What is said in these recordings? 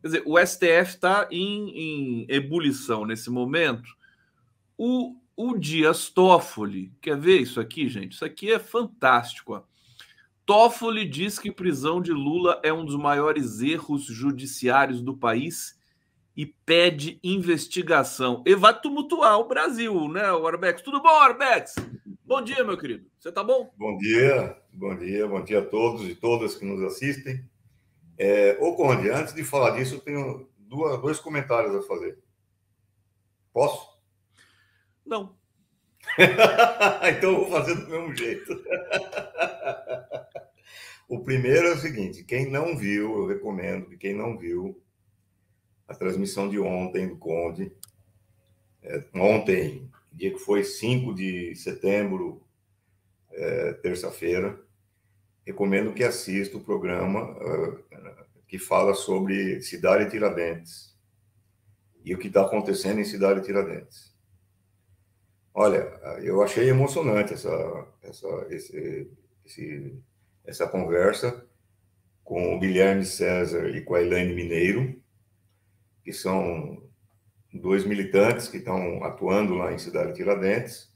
Quer dizer, o STF está em ebulição nesse momento. O Dias Toffoli, quer ver isso aqui, gente? Isso aqui é fantástico. Ó. Toffoli diz que prisão de Lula é um dos maiores erros judiciários do país e pede investigação. E vai tumultuar o Brasil, né, o Arbex? Tudo bom, Arbex? Bom dia, meu querido. Você tá bom? Bom dia, bom dia, bom dia a todos e todas que nos assistem. Ô Conde, antes de falar disso, eu tenho dois comentários a fazer. Posso? Não. Então eu vou fazer do mesmo jeito. O primeiro é o seguinte: quem não viu, eu recomendo que quem não viu a transmissão de ontem do Conde, ontem, dia que foi 5 de setembro, terça-feira, recomendo que assista o programa que fala sobre Cidade Tiradentes e o que está acontecendo em Cidade Tiradentes. Olha, eu achei emocionante essa conversa com o Guilherme César e com a Elaine Mineiro, que são dois militantes que estão atuando lá em Cidade Tiradentes.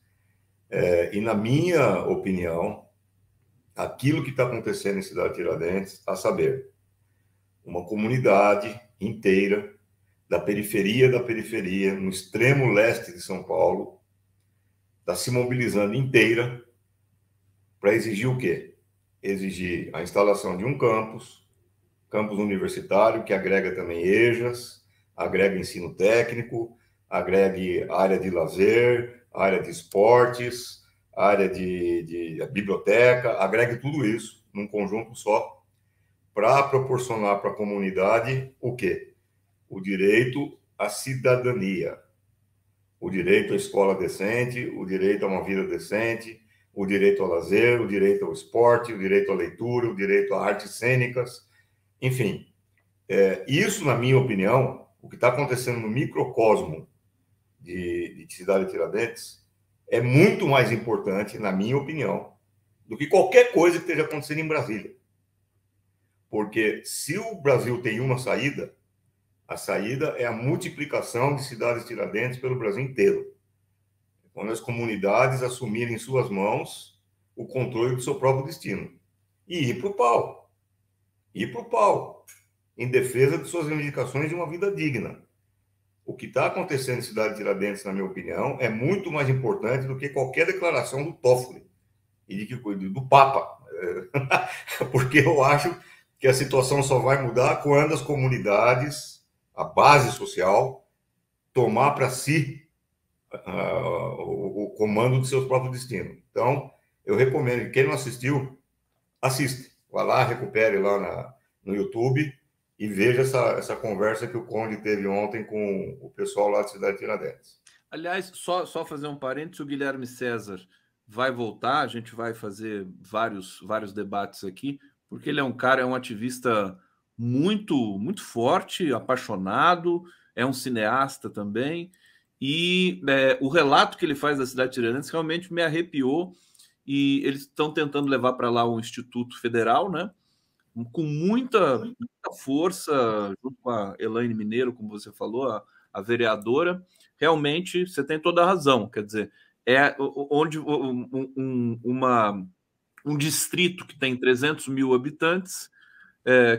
E, na minha opinião, aquilo que está acontecendo em Cidade Tiradentes, a saber, uma comunidade inteira da periferia, no extremo leste de São Paulo, está se mobilizando inteira para exigir o quê? Exigir a instalação de um campus universitário, que agrega também EJAS, agrega ensino técnico, agrega área de lazer, área de esportes, área de biblioteca, agregue tudo isso num conjunto só, para proporcionar para a comunidade o quê? O direito à cidadania, o direito à escola decente, o direito a uma vida decente, o direito ao lazer, o direito ao esporte, o direito à leitura, o direito a artes cênicas, enfim. Isso, na minha opinião, o que está acontecendo no microcosmo de Cidade Tiradentes é muito mais importante, na minha opinião, do que qualquer coisa que esteja acontecendo em Brasília. Porque se o Brasil tem uma saída, a saída é a multiplicação de cidades tiradentes pelo Brasil inteiro. Quando as comunidades assumirem em suas mãos o controle do seu próprio destino. E ir para o pau. Ir para o pau. Em defesa de suas reivindicações de uma vida digna. O que está acontecendo em Cidade Tiradentes, na minha opinião, é muito mais importante do que qualquer declaração do Toffoli e do Papa. Porque eu acho que a situação só vai mudar quando as comunidades, a base social, tomar para si o comando do seu próprio destino. Então, eu recomendo que quem não assistiu, assista. Vá lá, recupere lá no YouTube e veja essa conversa que o Conde teve ontem com o pessoal lá de Cidade Tiradentes. Aliás, só fazer um parênteses, o Guilherme César vai voltar, a gente vai fazer vários debates aqui, porque ele é um ativista muito forte, apaixonado, é um cineasta também, e o relato que ele faz da cidade de Tiradentes realmente me arrepiou, e eles estão tentando levar para lá o Instituto Federal, né? Com muita força, junto com a Elaine Mineiro, como você falou, a vereadora. Realmente, você tem toda a razão. Quer dizer, é onde um distrito que tem 300 mil habitantes,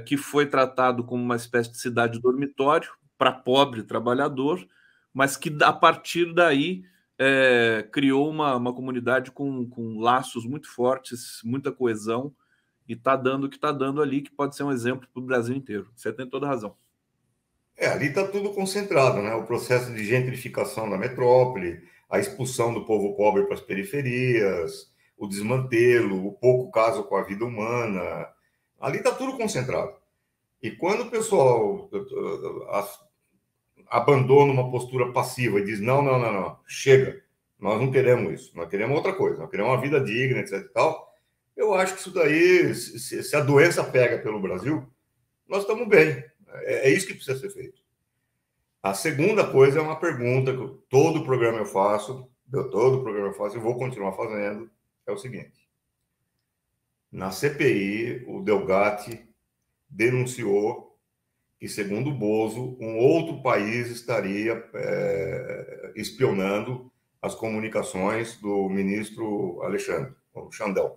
que foi tratado como uma espécie de cidade dormitório para pobre trabalhador, mas que a partir daí criou uma comunidade com laços muito fortes, muita coesão, e está dando o que está dando ali, que pode ser um exemplo para o Brasil inteiro. Você tem toda a razão. Ali está tudo concentrado, né? O processo de gentrificação da metrópole, a expulsão do povo pobre para as periferias, o desmantelo, o pouco caso com a vida humana. Ali está tudo concentrado. E quando o pessoal abandona uma postura passiva e diz: não, chega, nós não queremos isso, nós queremos outra coisa, nós queremos uma vida digna, etc. E tal, eu acho que isso daí, se a doença pega pelo Brasil, nós estamos bem. É isso que precisa ser feito. A segunda coisa é uma pergunta que todo programa eu faço, e vou continuar fazendo, é o seguinte. Na CPI, o Delgatti denunciou que, segundo o Bozo, um outro país estaria espionando as comunicações do ministro Alexandre, o Xandão.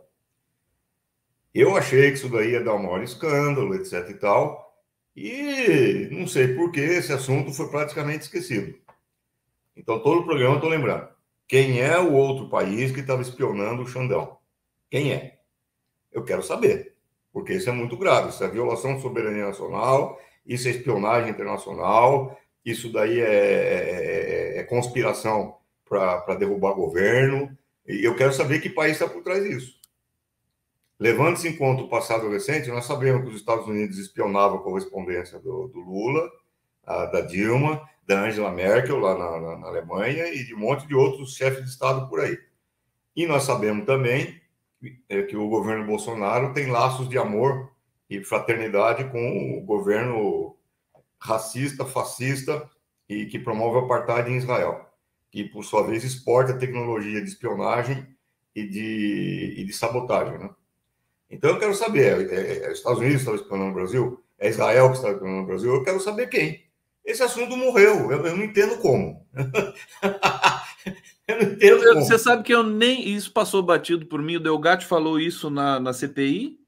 Eu achei que isso daí ia dar um maior escândalo, etc e tal, e não sei por que esse assunto foi praticamente esquecido. Então, todo o programa eu estou lembrando. Quem é o outro país que estava espionando o Xandão? Quem é? Eu quero saber, porque isso é muito grave. Isso é violação de soberania nacional, isso é espionagem internacional, isso daí é conspiração para derrubar governo. E eu quero saber que país está por trás disso. Levando-se em conta o passado recente, nós sabemos que os Estados Unidos espionavam a correspondência do Lula, da Dilma, da Angela Merkel, lá na Alemanha, e de um monte de outros chefes de Estado por aí. E nós sabemos também que o governo Bolsonaro tem laços de amor e fraternidade com o governo racista, fascista e que promove o apartheid em Israel, que, por sua vez, exporta tecnologia de espionagem e de sabotagem, né? Então, eu quero saber, os Estados Unidos estão espionando o Brasil? É Israel que está espionando o Brasil? Eu quero saber quem. Esse assunto morreu, eu não entendo como. Eu não entendo como. Você sabe que eu nem... Isso passou batido por mim, o Delgatti falou isso na CPI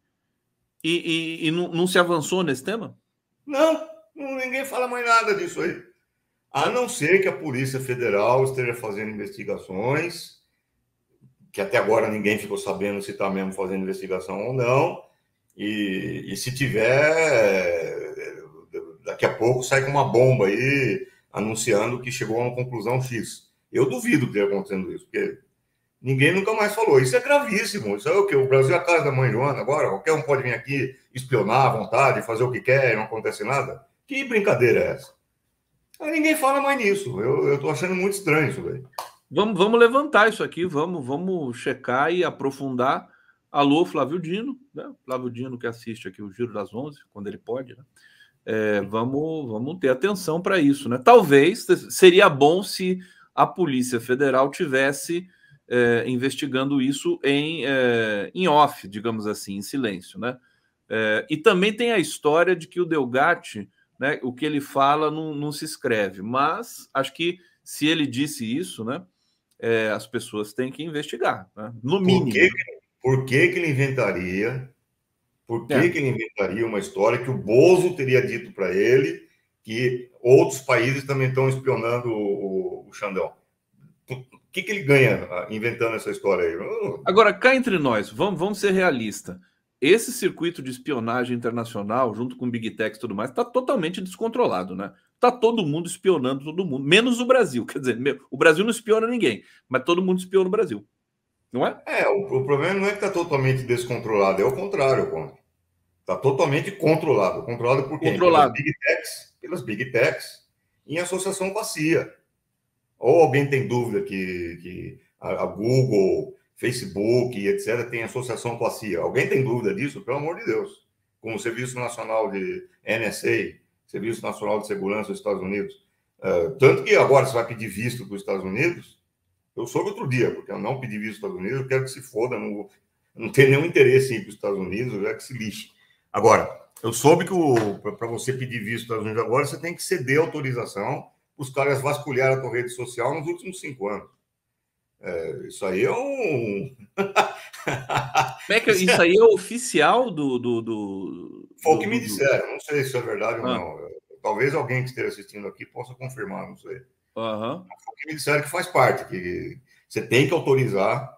e não se avançou nesse tema? Não, ninguém fala mais nada disso aí. A não ser que a Polícia Federal esteja fazendo investigações, que até agora ninguém ficou sabendo se está mesmo fazendo investigação ou não, e se tiver, daqui a pouco sai com uma bomba aí, anunciando que chegou a uma conclusão X. Eu duvido que esteja acontecendo isso, porque ninguém nunca mais falou. Isso é gravíssimo. Isso é o que? O Brasil é a casa da mãe Joana agora? Qualquer um pode vir aqui espionar à vontade, fazer o que quer e não acontece nada? Que brincadeira é essa? Aí ninguém fala mais nisso. Eu tô achando muito estranho isso, velho. Vamos levantar isso aqui, vamos checar e aprofundar. Alô, Flávio Dino, né? Flávio Dino que assiste aqui o Giro das 11, quando ele pode, né? Vamos ter atenção para isso, né? Talvez seria bom se a Polícia Federal tivesse investigando isso em off, digamos assim, em silêncio, né? E também tem a história de que o Delgatti, né, o que ele fala não se escreve, mas acho que se ele disse isso, né, as pessoas têm que investigar, né? No mínimo. Por que ele inventaria? Por que ele inventaria uma história que o Bozo teria dito para ele que outros países também estão espionando o Xandão? O que ele ganha inventando essa história aí? Agora, cá entre nós, vamos ser realistas. Esse circuito de espionagem internacional, junto com Big Tech e tudo mais, está totalmente descontrolado, né? Está todo mundo espionando todo mundo, menos o Brasil. Quer dizer, o Brasil não espiona ninguém, mas todo mundo espiona o Brasil. Não é? O problema não é que está totalmente descontrolado, é o contrário, Conde. Está totalmente controlado. Controlado por quem? Controlado. Pelas Big Techs, em associação com a CIA. Ou alguém tem dúvida que a Google, Facebook, etc., tem associação com a CIA? Alguém tem dúvida disso? Pelo amor de Deus. Como o Serviço Nacional de NSA, Serviço Nacional de Segurança dos Estados Unidos. Tanto que agora você vai pedir visto para os Estados Unidos. Eu soube outro dia, porque eu não pedi visto para os Estados Unidos, eu quero que se foda, não tenho nenhum interesse em ir para os Estados Unidos, eu quero que se lixe. Agora, eu soube que para você pedir visto para os Estados Unidos agora, você tem que ceder autorização os caras vasculharam a tua rede social nos últimos 5 anos. Isso aí é um... Isso aí é oficial Foi o que me disseram, não sei se é verdade ou não. Talvez alguém que esteja assistindo aqui possa confirmar, não sei. Foi o que me disseram que faz parte, que você tem que autorizar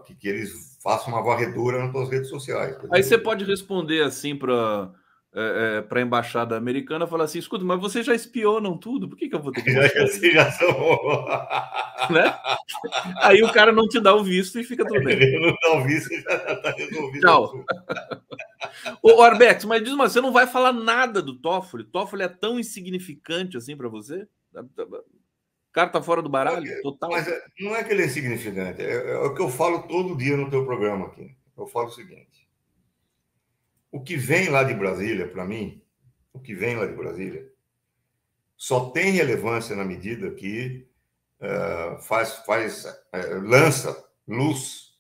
que eles façam uma varredura nas tuas redes sociais. Aí você pode responder assim para a embaixada americana, falar assim, escuta, mas vocês já espionam tudo, por que eu vou ter que mostrar? Vocês já são... né? Aí o cara não te dá o visto e fica tudo bem. Ele não dá o visto e já está resolvido. Tchau. Ô, Arbex, mas diz, mas você não vai falar nada do Toffoli? Toffoli é tão insignificante assim para você? O cara tá fora do baralho, total. Mas não é que ele é insignificante, é o que eu falo todo dia no teu programa aqui. Eu falo o seguinte: o que vem lá de Brasília, para mim, o que vem lá de Brasília, só tem relevância na medida que lança luz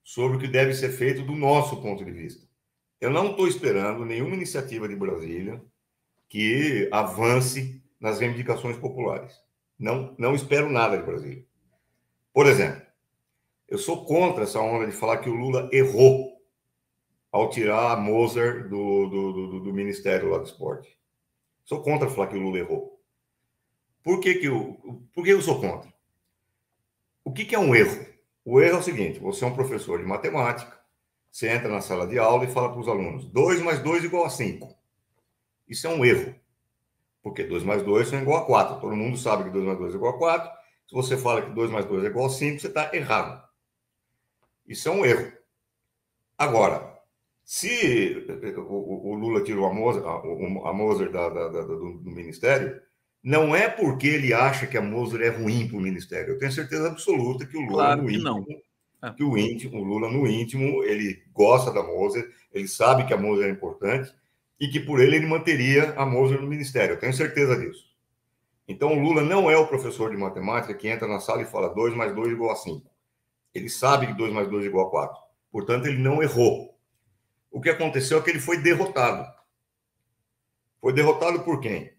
sobre o que deve ser feito do nosso ponto de vista. Eu não estou esperando nenhuma iniciativa de Brasília que avance nas reivindicações populares. Não espero nada de Brasília. Por exemplo, eu sou contra essa onda de falar que o Lula errou ao tirar a Moser do Ministério lá do Esporte. Sou contra falar que o Lula errou. Por que eu sou contra? O que é um erro? O erro é o seguinte: você é um professor de matemática, você entra na sala de aula e fala para os alunos: 2 mais 2 igual a 5. Isso é um erro. Porque 2 mais 2 são igual a 4. Todo mundo sabe que 2 mais 2 é igual a 4. Se você fala que 2 mais 2 é igual a 5, você está errado. Isso é um erro. Agora, se o Lula tirou a Moser do Ministério, não é porque ele acha que a Moser é ruim para o Ministério. Eu tenho certeza absoluta que o Lula, Claro no que íntimo, não. o Lula, no íntimo, ele gosta da Moser, ele sabe que a Moser é importante e que por ele manteria a Moser no Ministério. Eu tenho certeza disso. Então, o Lula não é o professor de matemática que entra na sala e fala 2 mais 2 igual a 5. Ele sabe que 2 mais 2 igual a 4. Portanto, ele não errou. O que aconteceu é que ele foi derrotado. Foi derrotado por quem?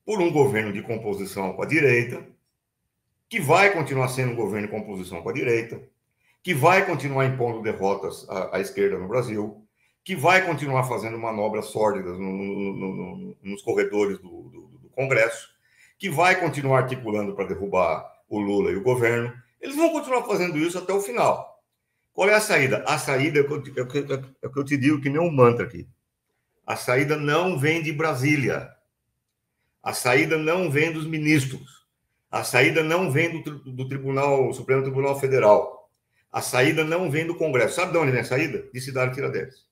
Por um governo de composição com a direita, que vai continuar sendo um governo de composição com a direita, que vai continuar impondo derrotas à esquerda no Brasil, que vai continuar fazendo manobras sórdidas nos corredores do Congresso, que vai continuar articulando para derrubar o Lula e o governo. Eles vão continuar fazendo isso até o final. Qual é a saída? A saída é o que eu te digo, que nem um mantra aqui. A saída não vem de Brasília. A saída não vem dos ministros. A saída não vem do Tribunal, Supremo Tribunal Federal. A saída não vem do Congresso. Sabe de onde vem a saída? De Cidade Tiradentes.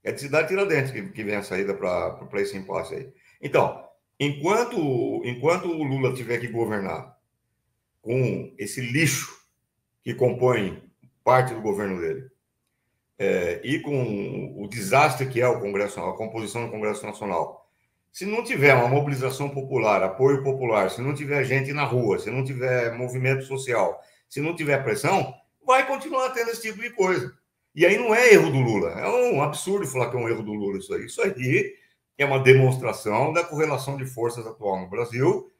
É de Cidade Tiradentes que vem a saída para esse impasse aí. Então, enquanto o Lula tiver que governar com esse lixo que compõe parte do governo dele, e com o desastre que é o Congresso, a composição do Congresso Nacional, se não tiver uma mobilização popular, apoio popular, se não tiver gente na rua, se não tiver movimento social, se não tiver pressão, vai continuar tendo esse tipo de coisa. E aí não é erro do Lula, é um absurdo falar que é um erro do Lula isso aí. Isso aí é uma demonstração da correlação de forças atual no Brasil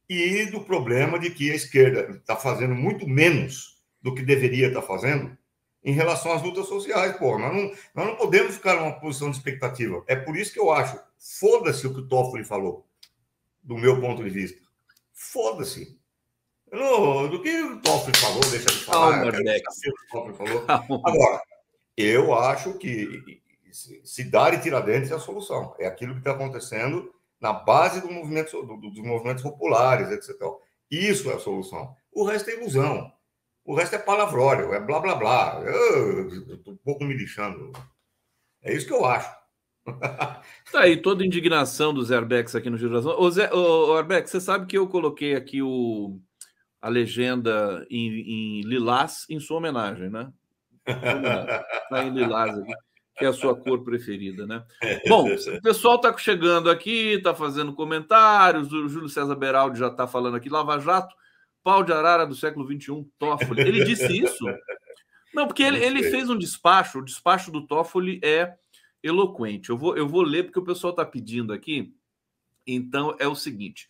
e do problema de que a esquerda está fazendo muito menos do que deveria estar fazendo em relação às lutas sociais. Pô, nós não podemos ficar numa posição de expectativa. É por isso que eu acho, foda-se o que o Toffoli falou, do meu ponto de vista. Foda-se. Do que o Toffoli falou, deixa de falar. Calma, Dex. O que o Toffoli falou. Calma. Agora, eu acho que Cidade Tiradentes é a solução. É aquilo que está acontecendo na base dos movimentos populares, etc. Isso é a solução. O resto é ilusão. O resto é palavrório, é blá, blá, blá. Eu estou um pouco me lixando. É isso que eu acho. Tá aí toda a indignação do Zé Arbex aqui no Geração. Ô, Arbex, você sabe que eu coloquei aqui a legenda em lilás em sua homenagem, né? Está em lilás aqui, que é a sua cor preferida, né? Bom, o pessoal está chegando aqui, está fazendo comentários. O Júlio César Beraldi já está falando aqui. Lava Jato, pau de arara do século XXI, Toffoli. Ele disse isso? Não, porque ele fez um despacho. O despacho do Toffoli é eloquente. Eu vou ler porque o pessoal está pedindo aqui. Então, é o seguinte.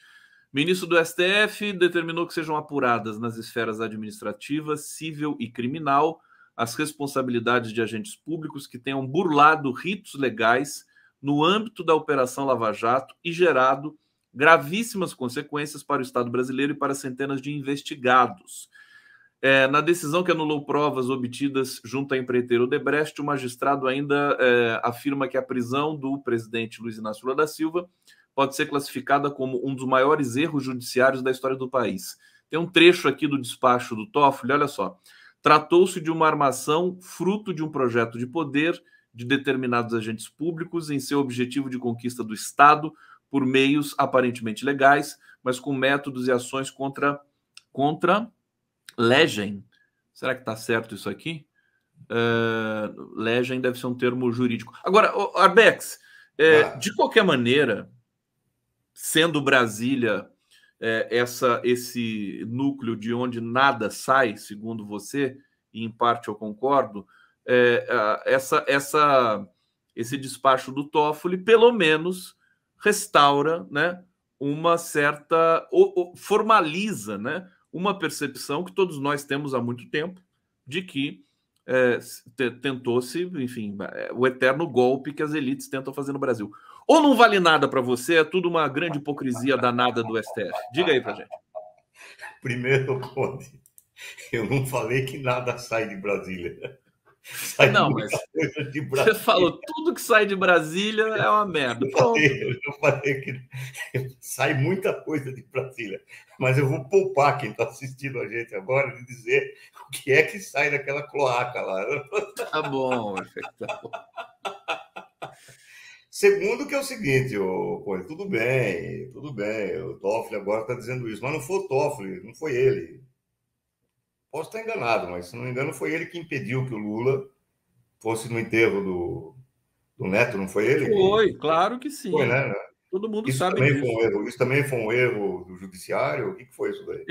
Ministro do STF determinou que sejam apuradas nas esferas administrativa, civil e criminal as responsabilidades de agentes públicos que tenham burlado ritos legais no âmbito da Operação Lava Jato e gerado gravíssimas consequências para o Estado brasileiro e para centenas de investigados. Na decisão que anulou provas obtidas junto à empreiteira Odebrecht, o magistrado ainda afirma que a prisão do presidente Luiz Inácio Lula da Silva pode ser classificada como um dos maiores erros judiciários da história do país. Tem um trecho aqui do despacho do Toffoli, olha só. Tratou-se de uma armação fruto de um projeto de poder de determinados agentes públicos em seu objetivo de conquista do Estado por meios aparentemente legais, mas com métodos e ações contra legem. Será que está certo isso aqui? Legem deve ser um termo jurídico. Agora, Arbex, de qualquer maneira, sendo Brasília esse núcleo de onde nada sai, segundo você, e em parte eu concordo, esse despacho do Toffoli, pelo menos, restaura, né, uma certa... formaliza, né, uma percepção que todos nós temos há muito tempo de que tentou-se, enfim, o eterno golpe que as elites tentam fazer no Brasil. Ou não vale nada para você, é tudo uma grande hipocrisia danada do STF? Diga aí para gente. Primeiro, Conde, eu não falei que nada sai de Brasília. Sai não, mas de Brasília. Você falou tudo que sai de Brasília é uma merda. Eu falei que sai muita coisa de Brasília, mas eu vou poupar quem está assistindo a gente agora de dizer o que é que sai daquela cloaca lá. Tá bom, tá bom. Segundo, que é o seguinte, tudo bem, o Toffoli agora está dizendo isso, mas não foi o Toffoli, não foi ele. Posso estar enganado, mas se não me engano foi ele que impediu que o Lula fosse no enterro do Neto, não foi ele? Foi, claro que sim. Foi, né? Todo mundo isso sabe também disso. Foi um erro. Isso também foi um erro do judiciário? O que foi isso daí?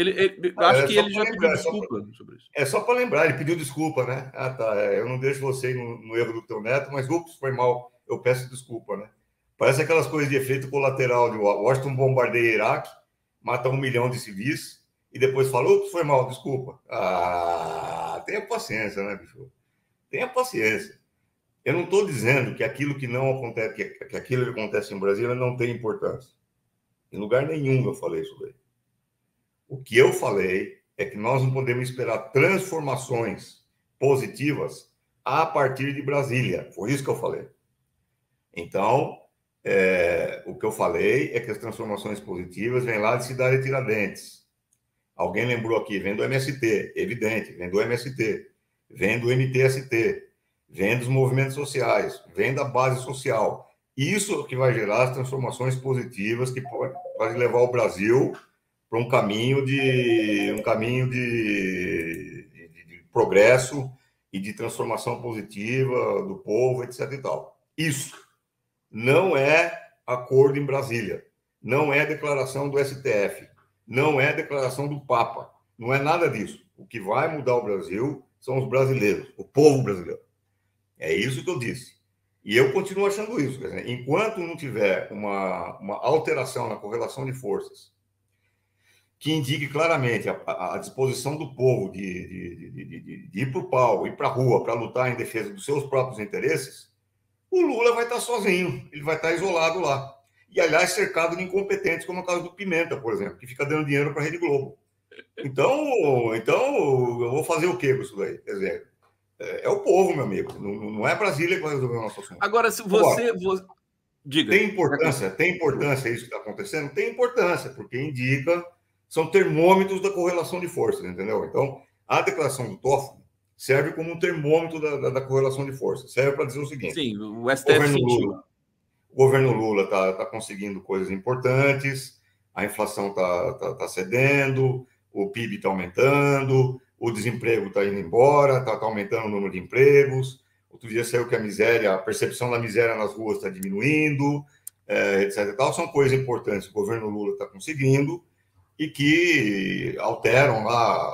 Acho que ele já pediu desculpa sobre isso. É só para lembrar, ele pediu desculpa, né? Ah, tá, eu não deixo você ir no erro do teu neto, mas ups, foi mal, eu peço desculpa, né? Parece aquelas coisas de efeito colateral de Washington bombardeia Iraque, mata 1 milhão de civis e depois fala, ups, foi mal, desculpa. Ah, tenha paciência, né, bicho? Tenha paciência. Eu não estou dizendo que aquilo que não acontece, que aquilo que acontece em Brasília não tem importância. Em lugar nenhum eu falei isso daí. O que eu falei é que nós não podemos esperar transformações positivas a partir de Brasília. Foi isso que eu falei. Então, o que eu falei é que as transformações positivas vêm lá de Cidade Tiradentes. Alguém lembrou aqui, vem do MST, evidente, vem do MST, vem do MTST, vem dos movimentos sociais, vem da base social. Isso que vai gerar as transformações positivas que pode levar o Brasil para um caminho de progresso e de transformação positiva do povo, etc. e tal. Isso não é acordo em Brasília, não é declaração do STF, não é declaração do Papa, não é nada disso. O que vai mudar o Brasil são os brasileiros, o povo brasileiro. É isso que eu disse. E eu continuo achando isso. Quer dizer, enquanto não tiver uma alteração na correlação de forças que indique claramente a disposição do povo de ir para o pau, ir para a rua, para lutar em defesa dos seus próprios interesses, o Lula vai estar sozinho, ele vai estar isolado lá. E, aliás, cercado de incompetentes, como é o caso do Pimenta, por exemplo, que fica dando dinheiro para a Rede Globo. Então, eu vou fazer o quê com isso daí? Quer dizer, é o povo, meu amigo. Não é Brasília que vai resolver o nosso assunto. Agora, se você... Diga. Tem importância isso que está acontecendo? Tem importância, porque indica... São termômetros da correlação de forças, entendeu? Então, a declaração do Toffoli serve como um termômetro da correlação de forças. Serve para dizer o seguinte... Sim, o STF sentiu. O governo Lula está conseguindo coisas importantes, a inflação está cedendo, o PIB está aumentando, o desemprego está indo embora, está aumentando o número de empregos. Outro dia saiu que a percepção da miséria nas ruas está diminuindo, etc. São coisas importantes que o governo Lula está conseguindo e que alteram lá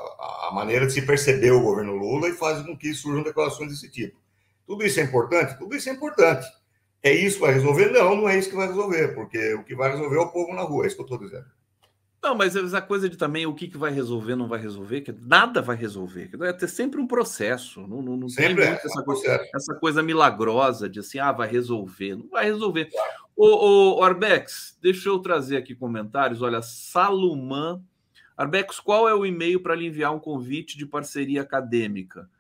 a maneira de se perceber o governo Lula e fazem com que surjam declarações desse tipo. Tudo isso é importante? Tudo isso é importante. É isso que vai resolver? Não, não é isso que vai resolver, porque o que vai resolver é o povo na rua, é isso que eu estou dizendo. Não, mas essa coisa de também o que vai resolver, não vai resolver, que nada vai resolver. Vai ter sempre um processo. Não sempre tem essa coisa milagrosa de assim, vai resolver. Não vai resolver. O Arbex, deixa eu trazer aqui comentários. Olha, Salomã. Arbex, qual é o e-mail para lhe enviar um convite de parceria acadêmica?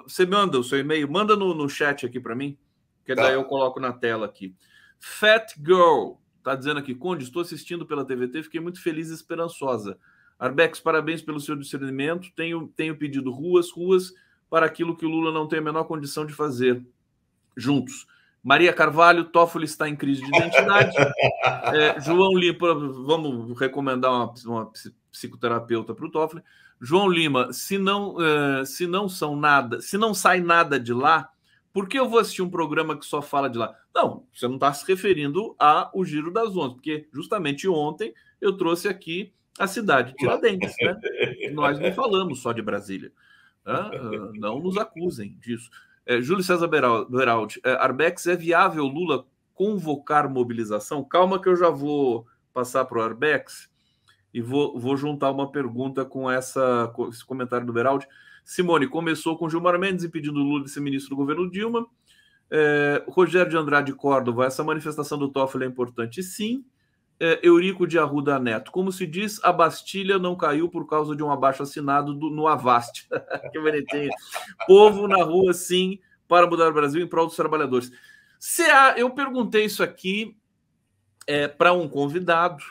Você manda o seu e-mail? Manda no chat aqui para mim, que daí eu coloco na tela aqui. Fat Girl está dizendo aqui, Conde, estou assistindo pela TVT, fiquei muito feliz e esperançosa. Arbex, parabéns pelo seu discernimento. Tenho pedido ruas para aquilo que o Lula não tem a menor condição de fazer. Juntos. Maria Carvalho, Toffoli está em crise de identidade. João Lima, vamos recomendar uma psicoterapeuta para o Toffoli. João Lima, se não sai nada de lá, por que eu vou assistir um programa que só fala de lá? Não, você não está se referindo ao Giro das 11, porque justamente ontem eu trouxe aqui a cidade de Tiradentes, né? Nós não falamos só de Brasília. Não nos acusem disso. Júlio César Beraldi, Arbex, é viável Lula convocar mobilização? Calma que eu já vou passar para o Arbex e vou juntar uma pergunta com esse comentário do Beraldi. Simone, começou com Gilmar Mendes impedindo Lula de ser ministro do governo Dilma. Rogério de Andrade Córdova, essa manifestação do Toffoli é importante, sim. Eurico de Arruda Neto, como se diz, a Bastilha não caiu por causa de um abaixo-assinado no Avast. Que bonitinho. Povo na rua, sim, para mudar o Brasil em prol dos trabalhadores. Eu perguntei isso aqui para um convidado,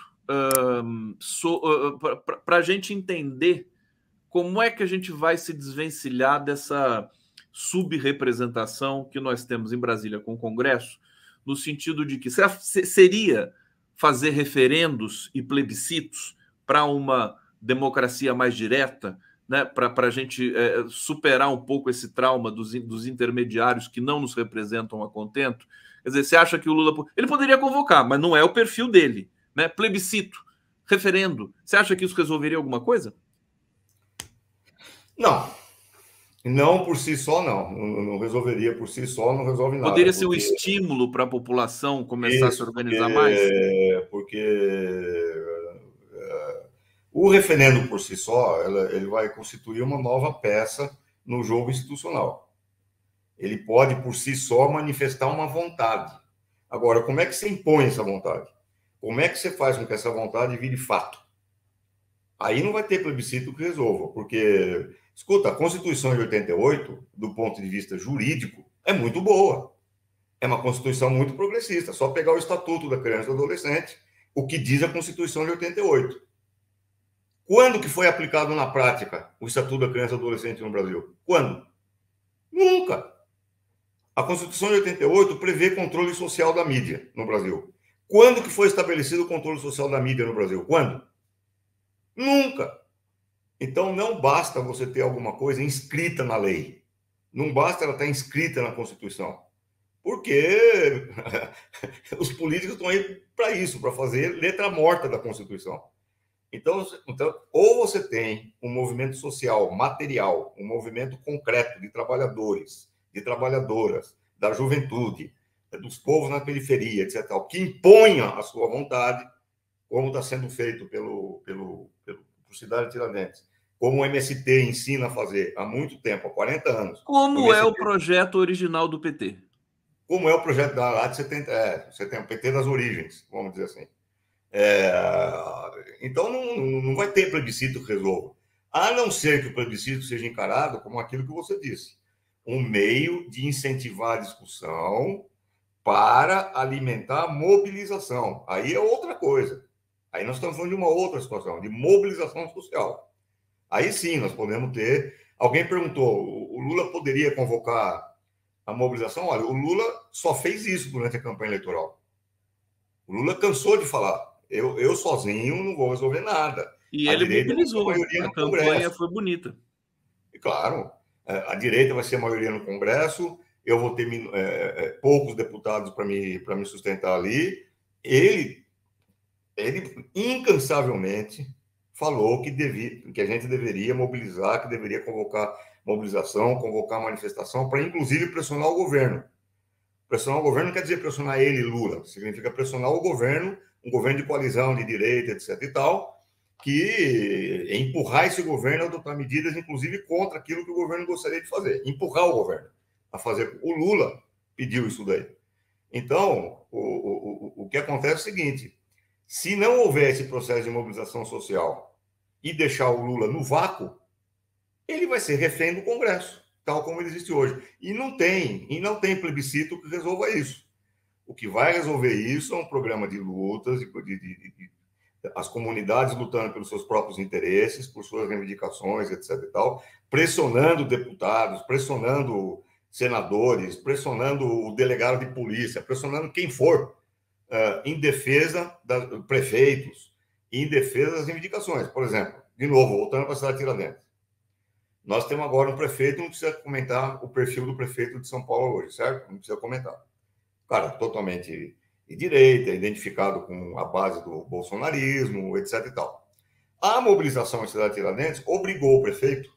para a gente entender como é que a gente vai se desvencilhar dessa subrepresentação que nós temos em Brasília com o Congresso, no sentido de que seria fazer referendos e plebiscitos para uma democracia mais direta, né, para a gente superar um pouco esse trauma dos intermediários que não nos representam a contento. Quer dizer, você acha que o Lula... Ele poderia convocar, mas não é o perfil dele. Né? Plebiscito, referendo. Você acha que isso resolveria alguma coisa? Não. Não por si só, não. Não resolveria por si só, não resolve nada. Poderia ser um estímulo para a população começar a se organizar mais? Porque o referendo por si só, ele vai constituir uma nova peça no jogo institucional. Ele pode, por si só, manifestar uma vontade. Agora, como é que você impõe essa vontade? Como é que você faz com que essa vontade vire fato? Aí não vai ter plebiscito que resolva, porque... Escuta, a Constituição de 88, do ponto de vista jurídico, é muito boa. É uma Constituição muito progressista. Só pegar o Estatuto da Criança e do Adolescente, o que diz a Constituição de 88. Quando que foi aplicado na prática o Estatuto da Criança e do Adolescente no Brasil? Quando? Nunca. A Constituição de 88 prevê controle social da mídia no Brasil. Quando que foi estabelecido o controle social da mídia no Brasil? Quando? Nunca. Então, não basta você ter alguma coisa inscrita na lei. Não basta ela estar inscrita na Constituição. Porque os políticos estão aí para isso, para fazer letra morta da Constituição. Então, ou você tem um movimento social, material, um movimento concreto de trabalhadores, de trabalhadoras, da juventude, dos povos na periferia, etc., que imponha a sua vontade, como está sendo feito por Cidade Tiradentes, como o MST ensina a fazer há muito tempo, há 40 anos. Como é o projeto original do PT? Como é o projeto lá de 70, você tem o PT das origens, vamos dizer assim. Então, não vai ter plebiscito que resolva. A não ser que o plebiscito seja encarado como aquilo que você disse, um meio de incentivar a discussão para alimentar a mobilização. Aí é outra coisa. Aí nós estamos falando de uma outra situação, de mobilização social. Aí sim, nós podemos ter... Alguém perguntou, o Lula poderia convocar a mobilização? Olha, o Lula só fez isso durante a campanha eleitoral. O Lula cansou de falar, eu sozinho não vou resolver nada. E ele mobilizou, a campanha foi bonita. E claro, a direita vai ser a maioria no Congresso, eu vou ter poucos deputados para me sustentar ali. Ele incansavelmente falou que a gente deveria mobilizar, que deveria convocar mobilização, convocar manifestação, para inclusive pressionar o governo. Pressionar o governo não quer dizer pressionar ele, Lula, significa pressionar o governo, um governo de coalizão, de direita, etc. e tal, que empurrar esse governo a adotar medidas, inclusive, contra aquilo que o governo gostaria de fazer, empurrar o governo a fazer. O Lula pediu isso daí. Então, o que acontece é o seguinte: se não houver esse processo de mobilização social e deixar o Lula no vácuo, ele vai ser refém do Congresso, tal como ele existe hoje. E não tem plebiscito que resolva isso. O que vai resolver isso é um programa de lutas, as comunidades lutando pelos seus próprios interesses, por suas reivindicações, etc. e tal, pressionando deputados, pressionando senadores, pressionando o delegado de polícia, pressionando quem for, em defesa dos prefeitos, em defesa das reivindicações. Por exemplo, de novo, voltando para a cidade de Tiradentes. Nós temos agora um prefeito, não precisa comentar o perfil do prefeito de São Paulo hoje, certo? Não precisa comentar. Cara, totalmente de direita, identificado com a base do bolsonarismo, etc. e tal. A mobilização em cidade de Tiradentes obrigou o prefeito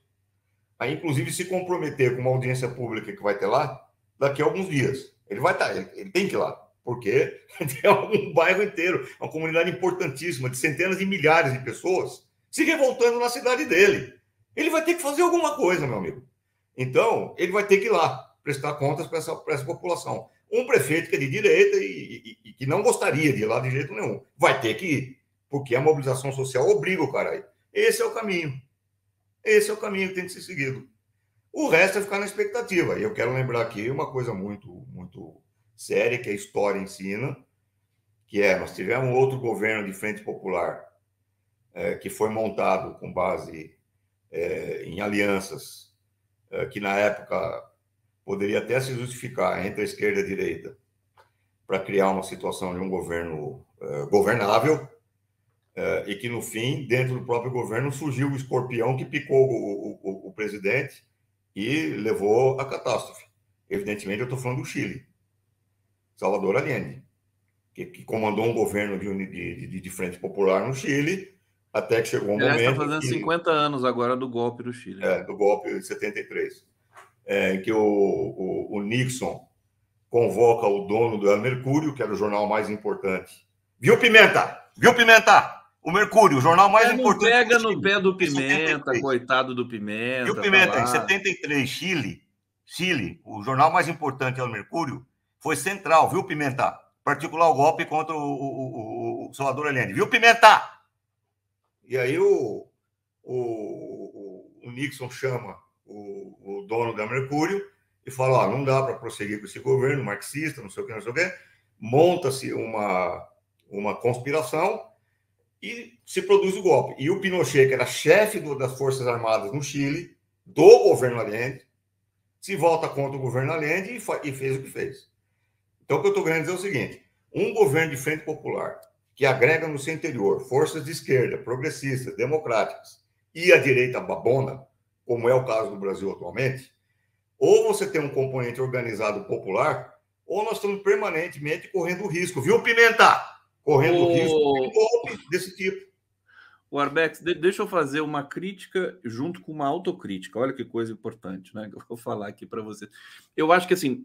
a inclusive se comprometer com uma audiência pública que vai ter lá daqui a alguns dias. Ele vai estar, ele tem que ir lá, porque tem um bairro inteiro, uma comunidade importantíssima, de centenas de milhares de pessoas se revoltando na cidade dele. Ele vai ter que fazer alguma coisa, meu amigo. Então, ele vai ter que ir lá prestar contas para essa população. Um prefeito que é de direita e que não gostaria de ir lá de jeito nenhum, vai ter que ir, porque a mobilização social obriga o cara a ir. Esse é o caminho. Esse é o caminho que tem que ser seguido. O resto é ficar na expectativa. E eu quero lembrar aqui uma coisa muito séria que a história ensina, que é, nós tivemos outro governo de frente popular que foi montado com base em alianças que na época poderia até se justificar entre a esquerda e a direita para criar uma situação de um governo governável, e que, no fim, dentro do próprio governo, surgiu o escorpião que picou o presidente e levou à catástrofe. Evidentemente, eu estou falando do Chile. Salvador Allende, que comandou um governo de frente popular no Chile, até que chegou um Aliás, está momento... fazendo 50 anos agora do golpe do Chile. Do golpe de 73. Em que o Nixon convoca o dono do El Mercúrio, que era o jornal mais importante. Viu, Pimenta? Viu, Pimenta? O Mercúrio, o jornal mais importante. Não pega no pé do Pimenta, coitado do Pimenta. Viu, Pimenta? Em 73, Chile, o jornal mais importante é o Mercúrio, foi central, viu, Pimenta? Particular o golpe contra o Salvador Allende. Viu, Pimenta? E aí o Nixon chama o dono da Mercúrio e fala, não dá para prosseguir com esse governo marxista, não sei o que. Monta-se uma conspiração e se produz o golpe. E o Pinochet, que era chefe das Forças Armadas no Chile, do governo Allende, se volta contra o governo Allende e fez o que fez. Então, o que eu estou querendo dizer é o seguinte, um governo de frente popular que agrega no seu interior forças de esquerda, progressistas, democráticas e a direita babona, como é o caso do Brasil atualmente, ou você tem um componente organizado popular, ou nós estamos permanentemente correndo risco, viu, Pimenta? Correndo risco de um golpe desse tipo. O Arbex, deixa eu fazer uma crítica junto com uma autocrítica. Olha que coisa importante, né? Que eu vou falar aqui para você. Eu acho que assim,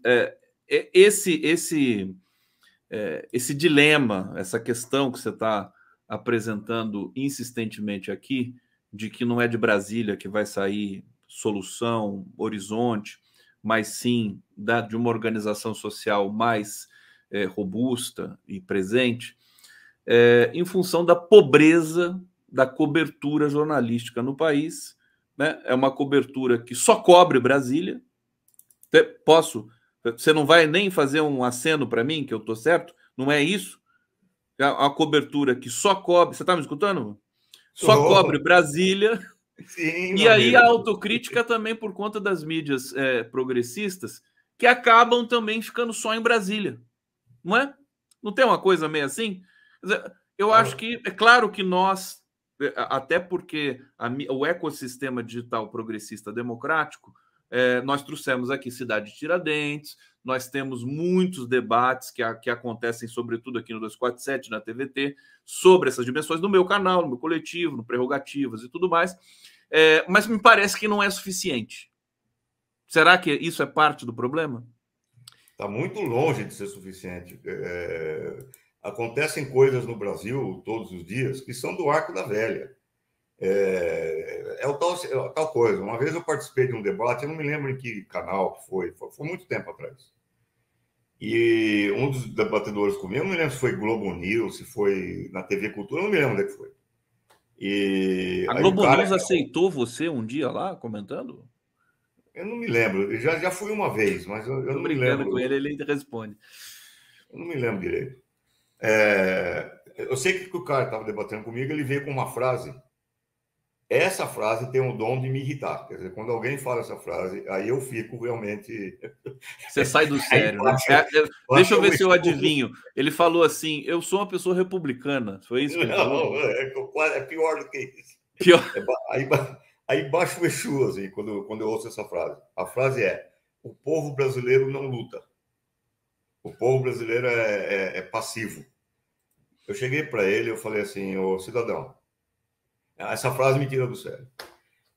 esse dilema, essa questão que você está apresentando insistentemente aqui, de que não é de Brasília que vai sair solução, horizonte, mas sim de uma organização social mais robusta e presente, em função da pobreza da cobertura jornalística no país, né? É uma cobertura que só cobre Brasília. Você não vai nem fazer um aceno para mim, que eu estou certo? Não é isso? É uma cobertura que só cobre... Você está me escutando? Só cobre Brasília. Sim, e aí a autocrítica também por conta das mídias progressistas, que acabam também ficando só em Brasília. Não é? Não tem uma coisa meio assim? Eu acho que, é claro que nós, até porque o ecossistema digital progressista democrático, nós trouxemos aqui Cidade de Tiradentes, nós temos muitos debates que acontecem, sobretudo aqui no 247, na TVT, sobre essas dimensões no meu canal, no meu coletivo, no Prerrogativas e tudo mais, mas me parece que não é suficiente. Será que isso é parte do problema? Está muito longe de ser suficiente. Acontecem coisas no Brasil todos os dias que são do arco da velha. A tal coisa. Uma vez eu participei de um debate, eu não me lembro em que canal que foi muito tempo atrás. E um dos debatedores comigo, eu não me lembro se foi Globo News, se foi na TV Cultura, eu não me lembro onde é que foi. A Globo News aceitou você um dia lá comentando? Eu não me lembro, eu já fui uma vez, mas eu não me lembro. Com ele responde. Eu não me lembro direito. Eu sei que o cara estava debatendo comigo, ele veio com uma frase. Essa frase tem o dom de me irritar. Quer dizer, quando alguém fala essa frase, aí eu fico realmente... Você sai do sério, né? Deixa eu ver se eu adivinho. Ele falou assim, eu sou uma pessoa republicana. Foi isso que ele falou? Não, é pior do que isso. Pior. Aí baixa o Exu, assim, quando eu ouço essa frase. A frase é, o povo brasileiro não luta. O povo brasileiro é passivo. Eu cheguei para ele, eu falei assim, ô cidadão, essa frase me tira do sério.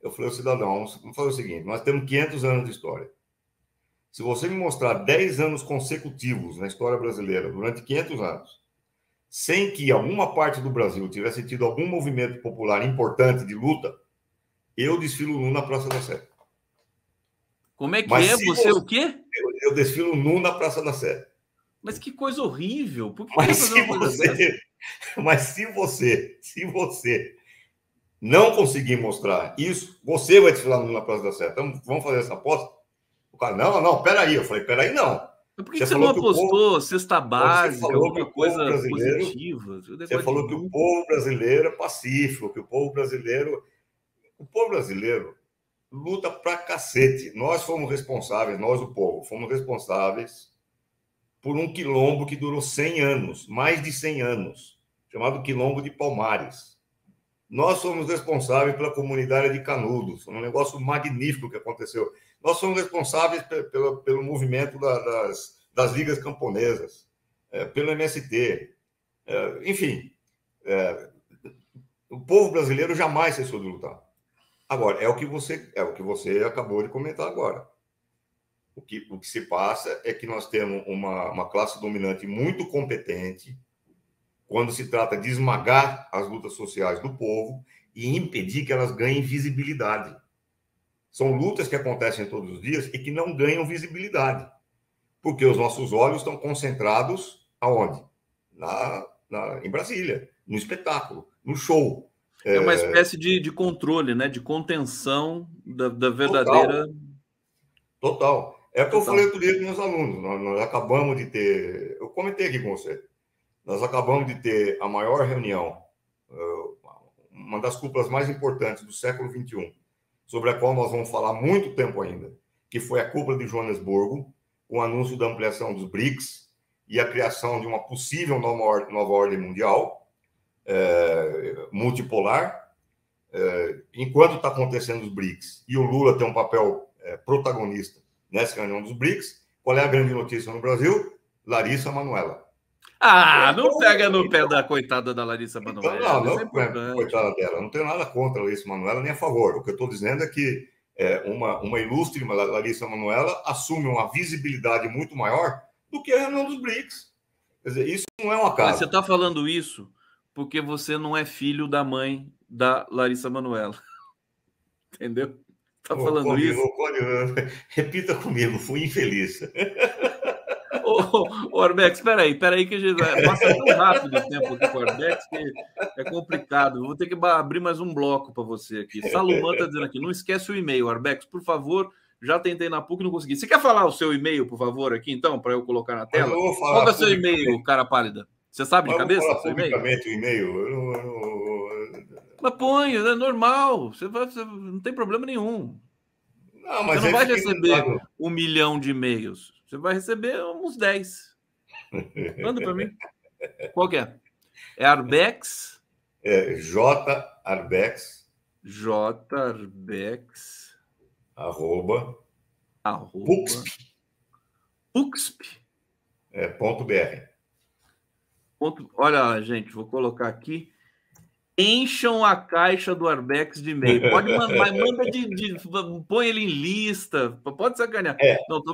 Eu falei, cidadão, vamos fazer o seguinte, nós temos 500 anos de história. Se você me mostrar 10 anos consecutivos na história brasileira, durante 500 anos, sem que alguma parte do Brasil tivesse tido algum movimento popular importante de luta, eu desfilo nu na Praça da Sé. Como é que é? Você o quê? Eu desfilo nu na Praça da Sé. Mas que coisa horrível. Por que você fazer uma coisa dessa? Mas se você não conseguir mostrar isso, você vai desfilar nu na Praça da Sé. Então, vamos fazer essa aposta? O cara, não, peraí. Eu falei, peraí, não. Mas por que você não apostou cesta básica, alguma coisa positiva? Você falou que o povo brasileiro é pacífico, que o povo brasileiro luta pra cacete. Nós fomos responsáveis, nós, o povo, fomos responsáveis por um quilombo que durou 100 anos, mais de 100 anos, chamado Quilombo de Palmares. Nós somos responsáveis pela comunidade de Canudos, um negócio magnífico que aconteceu. Nós somos responsáveis pelo movimento das ligas camponesas, pelo MST, enfim. O povo brasileiro jamais cessou de lutar. Agora, é o que você acabou de comentar agora. O que se passa é que nós temos uma classe dominante muito competente quando se trata de esmagar as lutas sociais do povo e impedir que elas ganhem visibilidade. São lutas que acontecem todos os dias e que não ganham visibilidade, porque os nossos olhos estão concentrados aonde? Em Brasília, no espetáculo, no show. É uma espécie de controle, né? De contenção da verdadeira... Total. É o que eu falei outro dia com meus alunos. Nós acabamos de ter... Eu comentei aqui com você. Nós acabamos de ter a maior reunião, uma das cúpulas mais importantes do século XXI, sobre a qual nós vamos falar muito tempo ainda, que foi a cúpula de Joanesburgo, com o anúncio da ampliação dos BRICS e a criação de uma possível nova ordem mundial, multipolar. Enquanto está acontecendo os BRICS e o Lula tem um papel protagonista nessa reunião dos BRICS, qual é a grande notícia no Brasil? Larissa Manoela. Não pega no pé da coitada da Larissa Manoela. Não, coitada dela. Não tenho nada contra a Larissa Manoela, nem a favor. O que eu estou dizendo é que uma ilustre Larissa Manoela assume uma visibilidade muito maior do que a reunião dos BRICS. Quer dizer, isso não é um acaso. Mas você está falando isso porque você não é filho da mãe da Larissa Manoela. Entendeu? Está falando isso? Repita comigo, fui infeliz. Ô, Arbex, espera aí que a gente passa tão rápido o tempo aqui com o Arbex que é complicado. Vou ter que abrir mais um bloco para você aqui. Salomão está dizendo aqui, não esquece o e-mail, Arbex, por favor. Já tentei na PUC e não consegui. Você quer falar o seu e-mail, por favor, aqui então, para eu colocar na tela? Qual é o seu e-mail, cara pálida? Você sabe de cabeça? Eu vou falar publicamente o e-mail. Mas põe, é normal. Você não tem problema nenhum. Você não vai receber 1 milhão de e-mails. Você vai receber uns 10. Manda para mim. Qual que é? É Arbex? Jarbex. Jarbex. @ Puxp. .br. Olha, gente, vou colocar aqui. Encham a caixa do Arbex de e-mail. Pode mandar, mas manda põe ele em lista. Pode sacanear.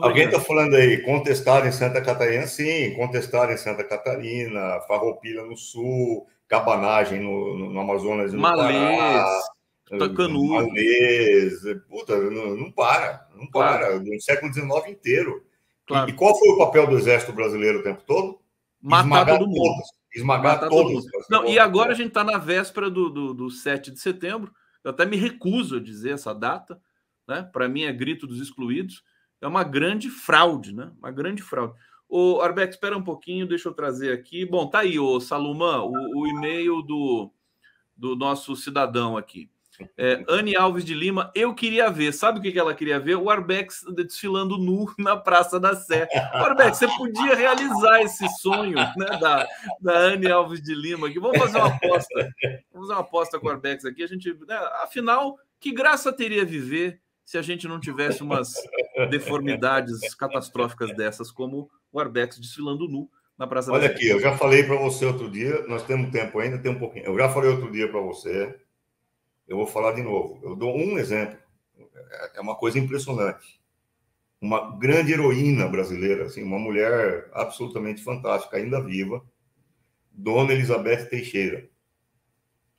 Alguém está falando aí, contestado em Santa Catarina, sim, contestado em Santa Catarina, Farroupilha no Sul, cabanagem no Amazonas e no Pará. Canudos. Malês, puta, não para, Claro. no século XIX inteiro. Claro. E qual foi o papel do Exército Brasileiro o tempo todo? Matar todo mundo. Esmagar todos. Não, e agora a gente está na véspera do 7 de setembro. Eu até me recuso a dizer essa data, né? Para mim é grito dos excluídos. É uma grande fraude, né? Uma grande fraude. Ô, Arbex, espera um pouquinho, deixa eu trazer aqui. Bom, tá aí, ô Salomão, o e-mail do nosso cidadão aqui. Anne Alves de Lima, eu queria ver, sabe o que ela queria ver? O Arbex desfilando nu na Praça da Sé. O Arbex, você podia realizar esse sonho, né, da Anne Alves de Lima aqui. Vamos fazer uma aposta. Vamos fazer uma aposta com o Arbex aqui. A gente, né, afinal, que graça teria viver se a gente não tivesse umas deformidades catastróficas dessas, como o Arbex desfilando nu na Praça da Sé. Olha aqui, eu já falei para você outro dia, nós temos tempo ainda, tem um pouquinho. Eu já falei outro dia para você eu vou falar de novo. Eu dou um exemplo. É uma coisa impressionante. Uma grande heroína brasileira, assim, uma mulher absolutamente fantástica, ainda viva, Dona Elizabeth Teixeira,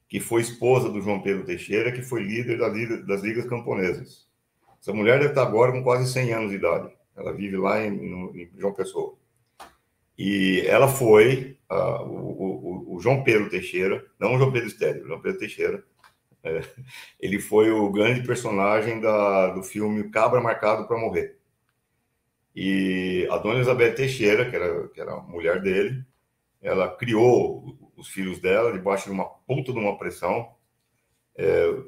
que foi esposa do João Pedro Teixeira, que foi líder das ligas camponesas. Essa mulher deve estar agora com quase 100 anos de idade. Ela vive lá em João Pessoa. E ela foi o João Pedro Teixeira, não o João Pedro Estélio, o João Pedro Teixeira. Ele foi o grande personagem do filme Cabra Marcado para Morrer. E a Dona Elizabeth Teixeira, que era a mulher dele, ela criou os filhos dela debaixo de uma puta de uma pressão.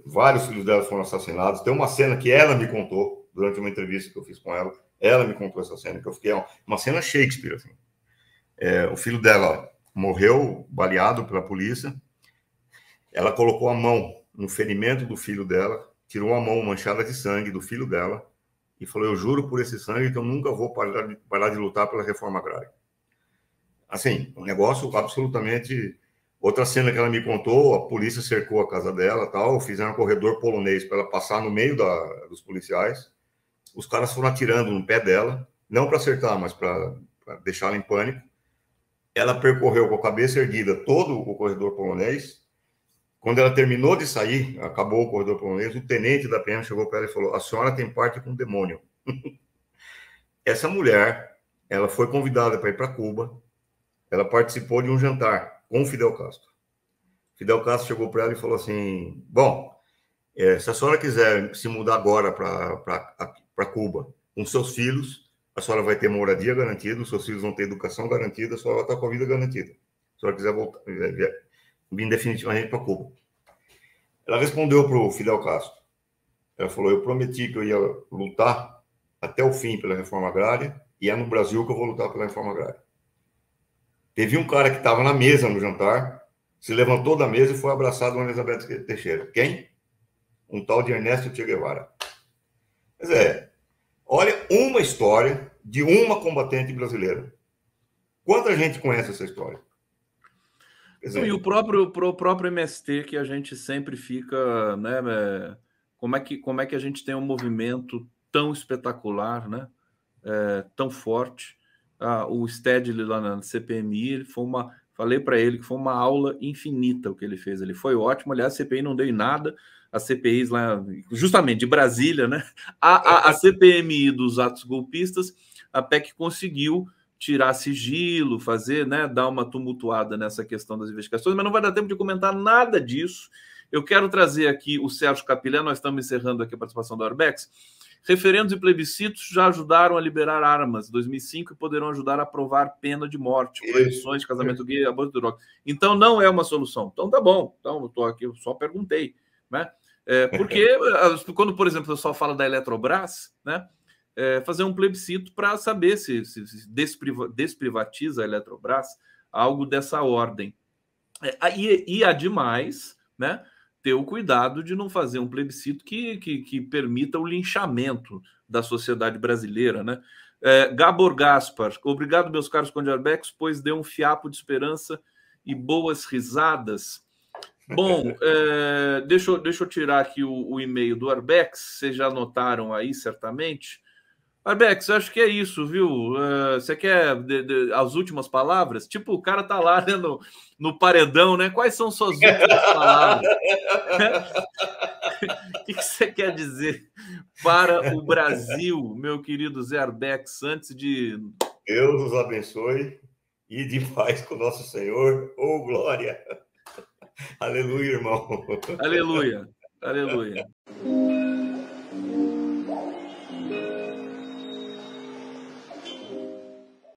Vários filhos dela foram assassinados. Tem uma cena que ela me contou durante uma entrevista que eu fiz com ela. Ela me contou essa cena, que eu fiquei... Uma cena Shakespeare, assim. O filho dela morreu baleado pela polícia. Ela colocou a mão no ferimento do filho dela, tirou a mão manchada de sangue do filho dela e falou: eu juro por esse sangue que eu nunca vou parar de lutar pela reforma agrária. Assim, um negócio absolutamente... Outra cena que ela me contou, a polícia cercou a casa dela, tal, fizeram um corredor polonês para ela passar no meio dos policiais. Os caras foram atirando no pé dela, não para acertar, mas para deixá-la em pânico. Ela percorreu com a cabeça erguida todo o corredor polonês. Quando ela terminou de sair, acabou o corredor polonês, o tenente da PM chegou para ela e falou: a senhora tem parte com o demônio. Essa mulher, ela foi convidada para ir para Cuba. Ela participou de um jantar com o Fidel Castro. Fidel Castro chegou para ela e falou assim: bom, se a senhora quiser se mudar agora para Cuba com seus filhos, a senhora vai ter moradia garantida, os seus filhos vão ter educação garantida, a senhora vai estar com a vida garantida. Se a senhora quiser voltar, vir definitivamente para Cuba. Ela respondeu para o Fidel Castro. Ela falou: eu prometi que eu ia lutar até o fim pela reforma agrária e é no Brasil que eu vou lutar pela reforma agrária. Teve um cara que estava na mesa no jantar, se levantou da mesa e foi abraçado com a Elizabeth Teixeira. Quem? Um tal de Ernesto Che Guevara. Quer dizer, olha uma história de uma combatente brasileira. Quanta gente conhece essa história? Quer dizer, e o próprio MST, que a gente sempre fica, né? Como é que a gente tem um movimento tão espetacular, né? Tão forte. O Stedley lá na CPMI, ele foi falei para ele que foi uma aula infinita o que ele fez. Ele foi ótimo. Aliás, a CPI não deu em nada. As CPIs lá, justamente de Brasília, né? A CPMI dos atos golpistas, a PEC conseguiu tirar sigilo, fazer, né, dar uma tumultuada nessa questão das investigações, mas não vai dar tempo de comentar nada disso. Eu quero trazer aqui o Sérgio Capilé, nós estamos encerrando aqui a participação do Arbex. Referendos e plebiscitos já ajudaram a liberar armas em 2005 e poderão ajudar a aprovar pena de morte, proibições de casamento gay, aborto de droga. Então não é uma solução. Então tá bom. Então eu estou aqui, eu só perguntei, né? Porque quando, por exemplo, o pessoal fala da Eletrobras, né? Fazer um plebiscito para saber se desprivatiza a Eletrobras, algo dessa ordem. E ademais, né, ter o cuidado de não fazer um plebiscito que permita o linchamento da sociedade brasileira, né? Gabor Gaspar, obrigado, meus caros Conde Arbex, pois deu um fiapo de esperança e boas risadas. Bom, deixa eu tirar aqui o e-mail do Arbex, vocês já notaram aí, certamente. Arbex, eu acho que é isso, viu? Você quer as últimas palavras? Tipo, o cara tá lá, né, no paredão, né? Quais são suas últimas palavras? O que você quer dizer para o Brasil, meu querido Zé Arbex, antes de... Deus os abençoe e de paz com nosso Senhor. Oh, glória! Aleluia, irmão. Aleluia, aleluia.